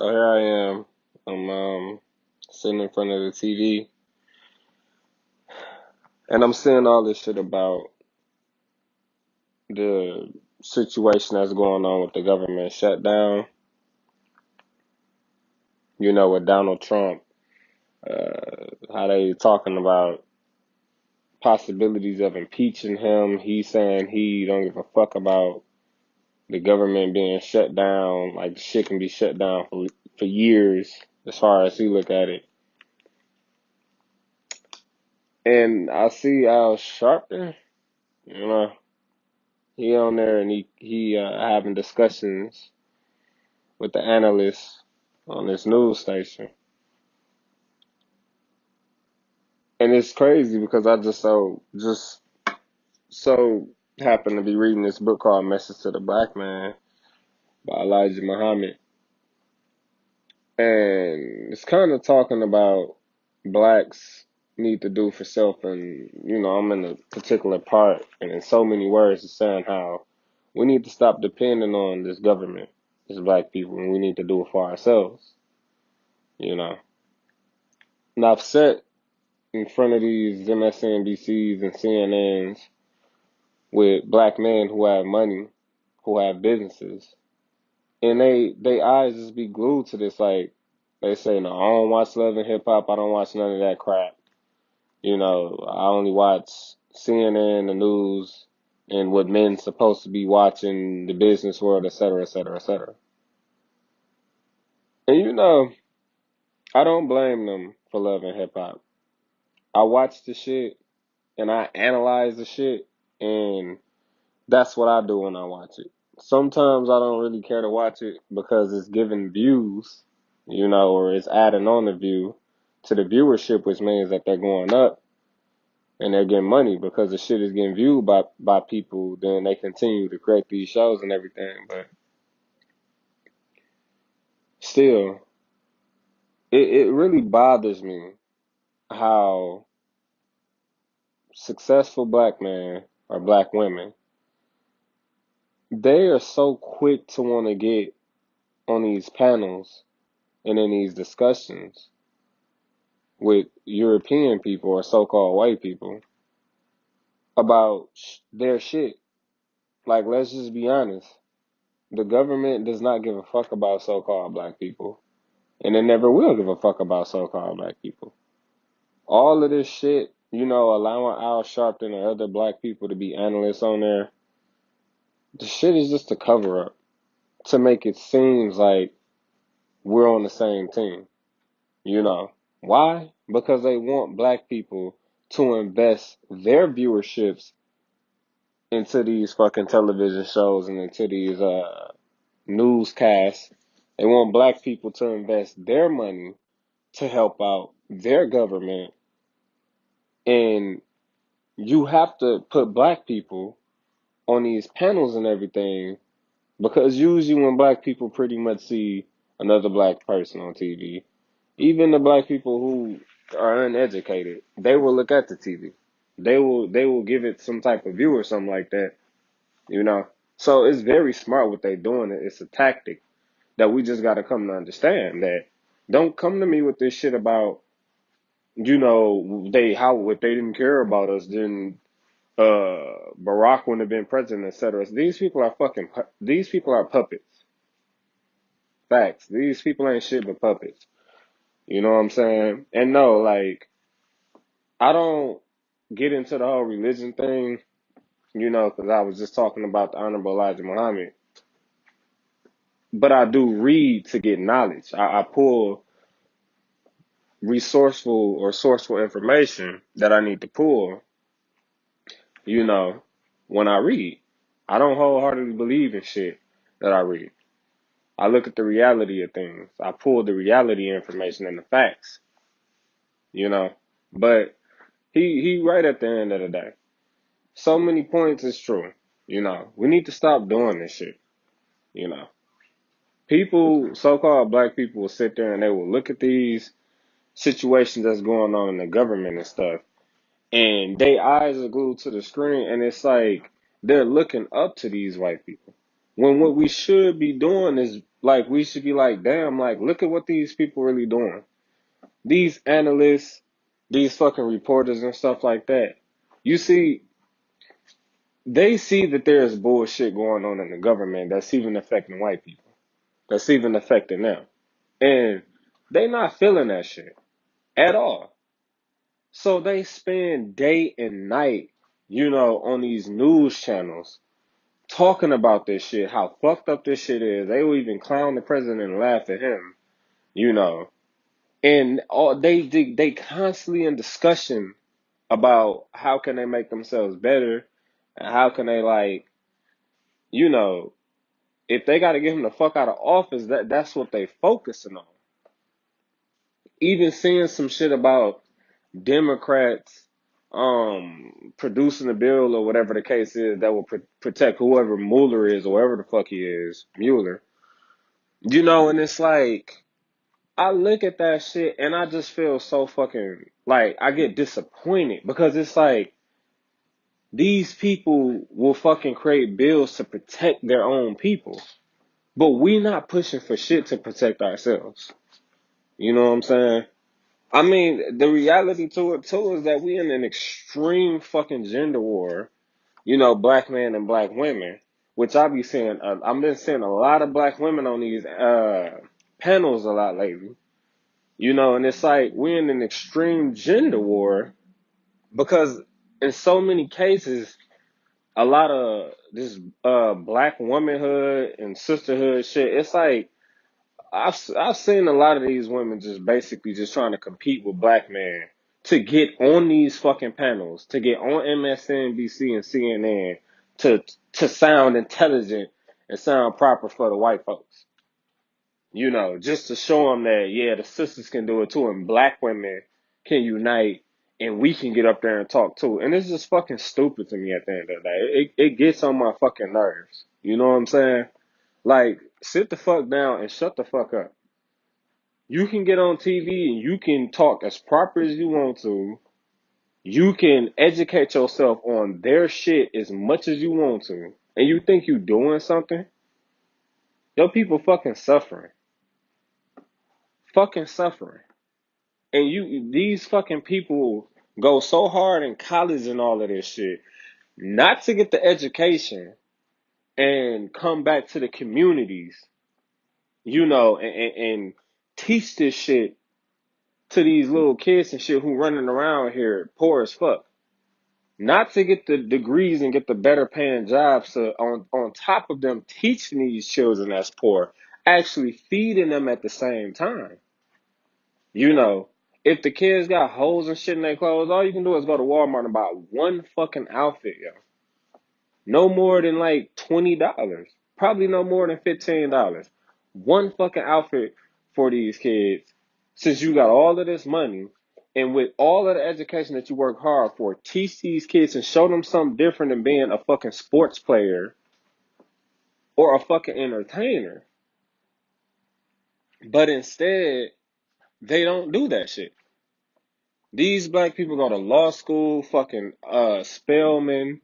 So here I am. I'm sitting in front of the TV and I'm seeing all this shit about the situation that's going on with the government shutdown. With Donald Trump, how they talking about possibilities of impeaching him. He's saying he don't give a fuck about the government being shut down. Like the shit can be shut down for years, as far as he look at it. And I see Al Sharpton, you know. He on there and he having discussions with the analysts on this news station, and it's crazy because I just so happened to be reading this book called "Message to the Black Man" by Elijah Muhammad, and it's kind of talking about blacks need to do for self, and I'm in a particular part, and in so many words, it's saying how we need to stop depending on this government as black people, and we need to do it for ourselves. You know. And I've sat in front of these MSNBCs and CNNs with black men who have money, who have businesses, and they eyes just be glued to this. Like they say, no, I don't watch Love and Hip Hop. I don't watch none of that crap. I only watch CNN, the news, and what men's supposed to be watching, the business world, et cetera, et cetera, et cetera. And I don't blame them for loving hip hop. I watch the shit and I analyze the shit, and that's what I do when I watch it. Sometimes I don't really care to watch it because it's giving views, or it's adding on the view to the viewership, which means that they're going up and they're getting money because the shit is getting viewed by people. Then they continue to create these shows and everything. But still, it really bothers me how successful black men or black women, they are so quick to want to get on these panels and in these discussions with European people or so-called white people about their shit. Like, let's just be honest. The government does not give a fuck about so-called black people, and it never will give a fuck about so-called black people. All of this shit, allowing Al Sharpton or other black people to be analysts on there, the shit is just a cover up to make it seem like we're on the same team. Why? Because they want black people to invest their viewerships into these fucking television shows and into these newscasts. They want black people to invest their money to help out their government. And you have to put black people on these panels and everything, because usually when black people pretty much see another black person on TV, even the black people who are uneducated, they will look at the TV. They will give it some type of view or something like that, you know. So it's very smart what they're doing. It's a tactic that we just gotta come to understand. That don't come to me with this shit about, if they didn't care about us, then Barack wouldn't have been president, etc. These people are puppets. Facts. These people ain't shit but puppets. You know what I'm saying? And no, like, I don't get into the whole religion thing, because I was just talking about the Honorable Elijah Muhammad. But I do read to get knowledge. I pull resourceful or sourceful information that I need to pull, you know, when I read. I don't wholeheartedly believe in shit that I read. I look at the reality of things. I pull the reality information and the facts, you know. But he right at the end of the day. So many points is true. We need to stop doing this shit. You know, people, so-called black people will sit there and they will look at these situations that's going on in the government and stuff, and their eyes are glued to the screen, and it's like they're looking up to these white people. When what we should be doing is like, we should be like, damn, like, look at what these people really doing. These analysts, these fucking reporters and stuff like that. You see, they see that there's bullshit going on in the government that's even affecting white people. That's even affecting them. And they not feeling that shit at all. So they spend day and night, on these news channels talking about this shit, how fucked up this shit is. They will even clown the president and laugh at him, you know. And they constantly in discussion about how can they make themselves better and how can they, like, you know, if they got to get him the fuck out of office, that's what they focusing on. Even seeing some shit about Democrats producing a bill or whatever the case is that will protect whoever Mueller is or whoever the fuck he is, Mueller. And it's like, I look at that shit and I just feel so fucking, like, I get disappointed because it's like, these people will fucking create bills to protect their own people. But we not pushing for shit to protect ourselves. You know what I'm saying? I mean, the reality to it too is that we in an extreme fucking gender war. Black men and black women, which I be seeing. I've been seeing a lot of black women on these panels a lot lately. And it's like we're in an extreme gender war because in so many cases, a lot of this black womanhood and sisterhood shit. It's like I've seen a lot of these women just basically just trying to compete with black men to get on these fucking panels, to get on MSNBC and CNN, to sound intelligent and sound proper for the white folks. Just to show them that, yeah, the sisters can do it too, and black women can unite, and we can get up there and talk too. And it's just fucking stupid to me at the end of the day. It gets on my fucking nerves. You know what I'm saying? Like, sit the fuck down and shut the fuck up. You can get on TV and you can talk as proper as you want to. You can educate yourself on their shit as much as you want to. And you think you doing something? Your people fucking suffering. Fucking suffering. And these fucking people go so hard in college and all of this shit, not to get the education and come back to the communities, and teach this shit to these little kids and shit who running around here poor as fuck. Not to get the degrees and get the better paying jobs on top of them teaching these children that's poor, actually feeding them at the same time. If the kids got holes and shit in their clothes, all you can do is go to Walmart and buy one fucking outfit, yo. No more than like $20. Probably no more than $15. One fucking outfit for these kids. Since you got all of this money and with all of the education that you work hard for, teach these kids and show them something different than being a fucking sports player or a fucking entertainer. But instead, they don't do that shit. These black people go to law school, fucking Spelman,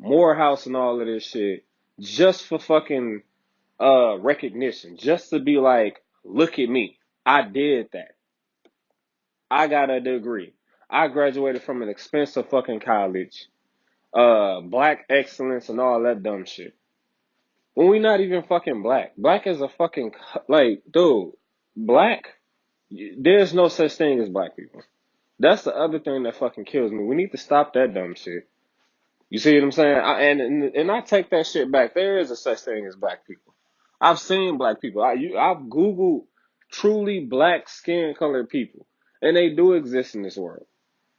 Morehouse and all of this shit just for fucking recognition, just to be like, look at me, I did that, I got a degree, I graduated from an expensive fucking college, black excellence and all that dumb shit. When we not even fucking black. Black is a fucking, like, dude, black, there's no such thing as black people. That's the other thing that fucking kills me. We need to stop that dumb shit. You see what I'm saying? And I take that shit back. There is a such thing as black people. I've seen black people. I've Googled truly black skin colored people, and they do exist in this world.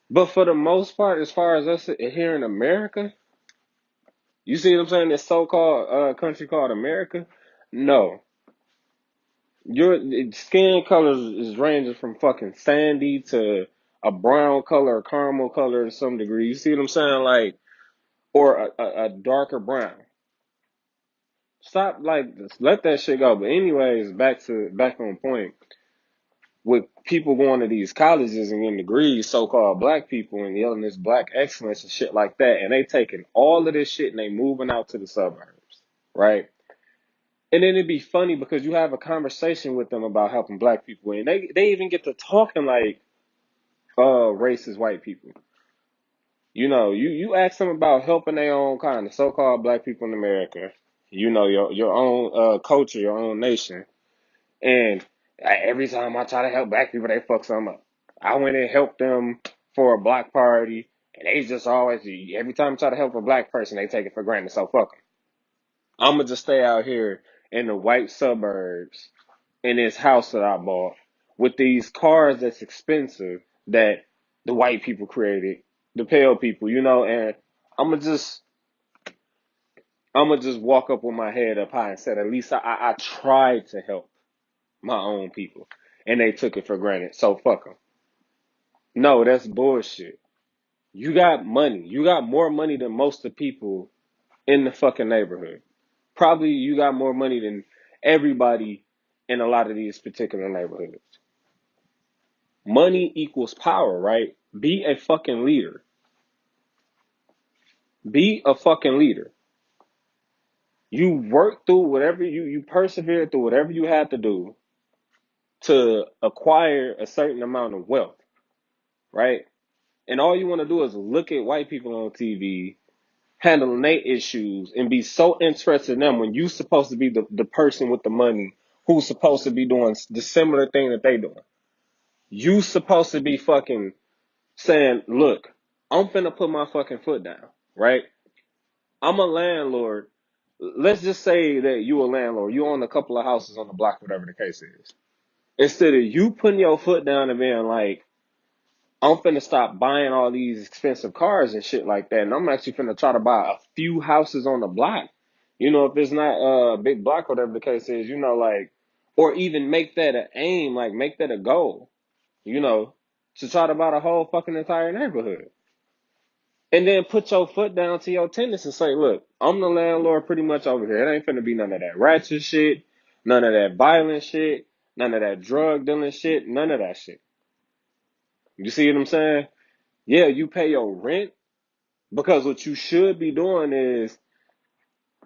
But for the most part, as far as us here in America, you see what I'm saying? This so-called country called America. No, your skin colors is ranging from fucking sandy to a brown color, a caramel color to some degree. You see what I'm saying? Like, or a darker brown. Stop, like, let that shit go. But anyways, back on point. With people going to these colleges and getting degrees, so-called black people, and yelling this black excellence and shit like that, and they taking all of this shit and they moving out to the suburbs, right? And then it'd be funny because you have a conversation with them about helping black people, and they even get to talking like racist white people. You ask them about helping their own kind, the so-called black people in America. Your own culture, your own nation. And every time I try to help black people, they fuck something up. I went and helped them for a block party, and they just always, every time I try to help a black person, they take it for granted. So fuck them. I'm gonna just stay out here in the white suburbs in this house that I bought with these cars that's expensive that the white people created, the pale people, and I'm gonna just I'm gonna just walk up with my head up high and said, at least I tried to help my own people, and they took it for granted. So fuck them. No, that's bullshit. You got money. You got more money than most of the people in the fucking neighborhood. Probably you got more money than everybody in a lot of these particular neighborhoods. Money equals power, right? Be a fucking leader. Be a fucking leader. You work through whatever you persevere through whatever you had to do to acquire a certain amount of wealth, right? And all you want to do is look at white people on TV handling their issues and be so interested in them when you supposed to be the person with the money who's supposed to be doing the similar thing that they doing. You supposed to be fucking saying, look, I'm finna put my fucking foot down, right? I'm a landlord. Let's just say that you a landlord. You own a couple of houses on the block, whatever the case is. Instead of you putting your foot down and being like, I'm finna stop buying all these expensive cars and shit like that, and I'm actually finna try to buy a few houses on the block. If it's not a big block, whatever the case is, like, or even make that an aim, like make that a goal, you know, to try to buy the whole fucking entire neighborhood. And then put your foot down to your tenants and say, look, I'm the landlord pretty much over here. It ain't finna be none of that ratchet shit, none of that violent shit, none of that drug dealing shit, none of that shit. You see what I'm saying? Yeah, you pay your rent because what you should be doing is,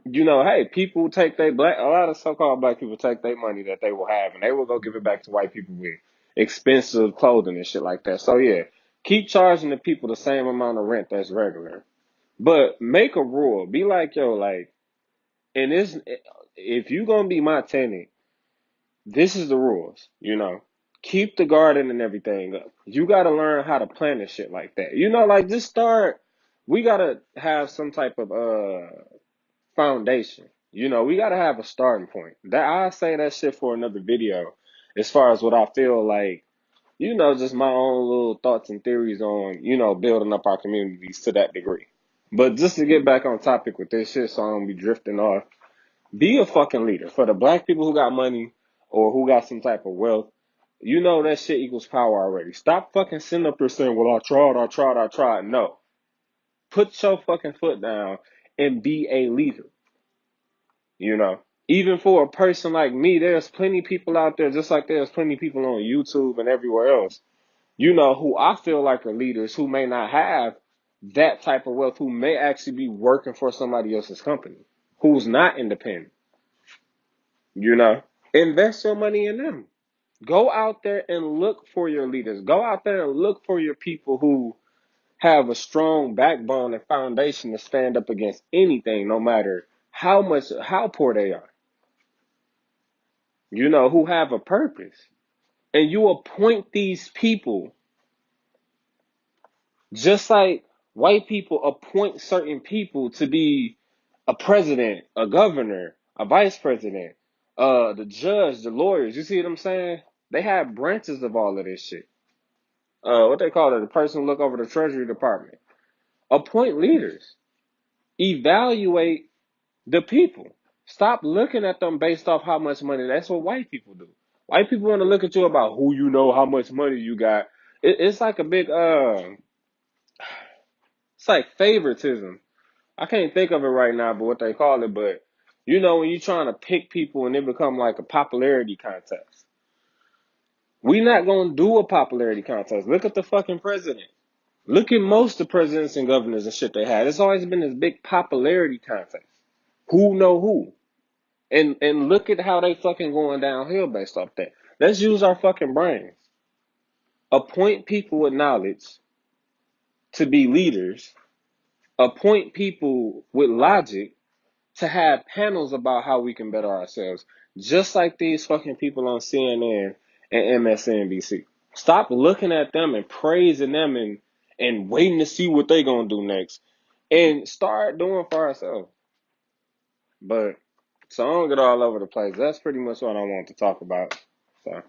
hey, people take a lot of so-called black people take their money that they will have and they will go give it back to white people with expensive clothing and shit like that. So yeah, keep charging the people the same amount of rent that's regular. But make a rule. Be like, yo, like, and this, if you gonna be my tenant, this is the rules. Keep the garden and everything up. You gotta learn how to plant and shit like that. Like just start. We gotta have some type of foundation. We gotta have a starting point. That I say that shit for another video, as far as what I feel like. Just my own little thoughts and theories on, building up our communities to that degree. But just to get back on topic with this shit, so I don't be drifting off. Be a fucking leader. For the black people who got money or who got some type of wealth, that shit equals power already. Stop fucking sitting up there saying, well, I tried. No. Put your fucking foot down and be a leader. Even for a person like me, there's plenty of people out there, just like there's plenty of people on YouTube and everywhere else, who I feel like are leaders who may not have that type of wealth, who may actually be working for somebody else's company, who's not independent. Invest your money in them. Go out there and look for your leaders. Go out there and look for your people who have a strong backbone and foundation to stand up against anything, no matter how poor they are. Who have a purpose. And you appoint these people just like white people appoint certain people to be a president, a governor, a vice president, the judge, the lawyers. You see what I'm saying? They have branches of all of this shit. What they call it, the person who look over the Treasury Department. Appoint leaders. Evaluate the people. Stop looking at them based off how much money. That's what white people do. White people want to look at you about who you know, how much money you got. It's like a big, it's like favoritism. I can't think of it right now, but what they call it. But when you're trying to pick people and it become like a popularity contest. We not gonna do a popularity contest. Look at the fucking president. Look at most of the presidents and governors and shit they had. It's always been this big popularity contest. Who know who? And look at how they fucking going downhill based off that. Let's use our fucking brains. Appoint people with knowledge to be leaders. Appoint people with logic to have panels about how we can better ourselves. Just like these fucking people on CNN and MSNBC. Stop looking at them and praising them and waiting to see what they gonna do next. And start doing for ourselves. But so I don't get all over the place. That's pretty much what I want to talk about. So